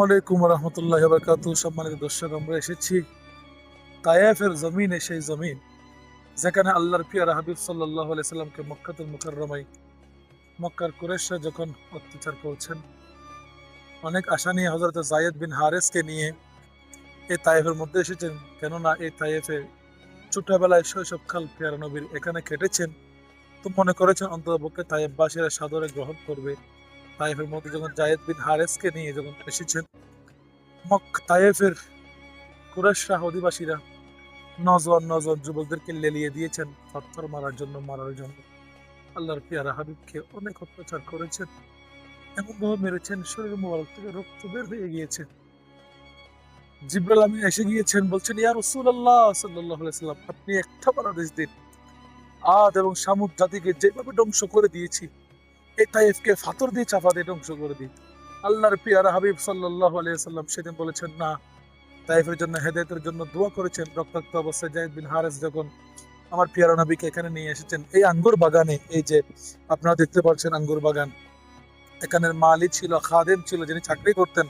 আলাইকুম রহমতুল্লাহ বরকাত। সম্মানিত দর্শক, আমরা এসেছি তায়েফের জমিনে, সেই জমিন যেখানে আল্লাহর পিয়ারা হাবিব সাল্লাল্লাহু আলাইহি সাল্লামকে মক্কাতুল মুকাররমায় মক্কার কুরাইশরা যখন অত্যাচার করছেন, অনেক আশা নিয়ে হযরত যায়েদ বিন হারেসকে নিয়ে এই তায়েফের মধ্যে এসেছেন। কেননা এই তায়েফে ছোটবেলায় শৈশবকাল পিয়ারা নবীর এখানে কেটেছেন, তো মনে করেছেন অন্ততপক্ষে তায়েফবাসীরা সাদরে গ্রহণ করবে। তায়েফের মধ্যে যখন যায়েদ বিন হারেসকে নিয়ে যখন এসেছেন, তায়েফের কুরাইশরা অধিবাসীরা নজওয়ান নজওয়ান যুবকদেরকে লেলিয়ে দিয়েছেন পাথর মারার জন্য। আল্লাহর পিয়ারা হাবিবকে অনেক অত্যাচার করেছেন, এমন ভাবে মেরেছেন শরীর মোবারক থেকে রক্ত বের হয়ে গিয়েছে। জিবরাইল আমিন এসে গিয়েছেন, বলছেন ইয়া রাসূলুল্লাহ সাল্লাল্লাহু আলাইহি সাল্লাম, আপনি একটা বার আদেশ দিন, আদ এবং সামুদ জাতিকে যেভাবে ধ্বংস করে দিয়েছি এই তায়েফকে পাথর দিয়ে চাপা দিয়ে ধ্বংস করে দিই। আল্লাহর পিয়ারা হাবিব সাল্লাল্লাহু আলাইহি সাল্লাম সেদিন বলেছেন না। তায়েফের জন্য হেদায়েতের জন্য দোয়া করেছেন। রক্তাক্ত অবস্থায় যায়েদ বিন হারেস যখন আমার পিয়ারা নবীকে এখানে নিয়ে এসেছেন, এই আঙ্গুর বাগানে, এই যে আপনারা দেখতে পাচ্ছেন আঙ্গুর বাগান, এখানের মালিক ছিল, খাদেম ছিল, যিনি চাকরি করতেন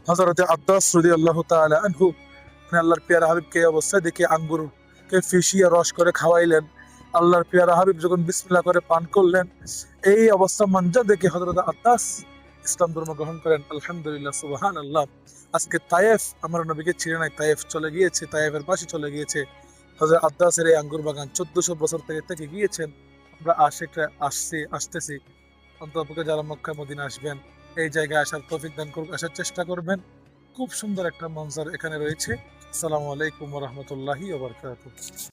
হযরত আব্বাস রাদিয়াল্লাহু তাআলা আনহু। আল্লাহর পিয়ারা হাবিবকে এই অবস্থায় দেখে আঙ্গুরকে ফিশিয়ে রস করে খাওয়াইলেন। আল্লাহর পিয়ারা হাবিব যখন বিসমিল্লাহ করে পান করলেন, এই অবস্থা মঞ্জর দেখে হযরত আব্বাস ইসলাম ধর্ম গ্রহণ করেন। আলহামদুলিল্লাহ, সুবহানাল্লাহ। আজকে তায়েফ আমার নবীকে ছিঁড়ে নাই, তায়েফ চলে গিয়েছে, তায়েফের পাশে চলে গিয়েছে। হযরত আব্বাসের এই আঙ্গুর বাগান 1400 বছর থেকে গিয়েছেন। আমরা আশিকরা আসতেছি। অন্ততপক্ষে যারা মক্কা মদিনা আসবেন, এই জায়গায় আসার তৌফিক দান করুক, আসার চেষ্টা করবেন। খুব সুন্দর একটা মঞ্জর এখানে রয়েছে। আসসালামু আলাইকুম ওয়া রাহমাতুল্লাহি ওয়া বারাকাতুহু।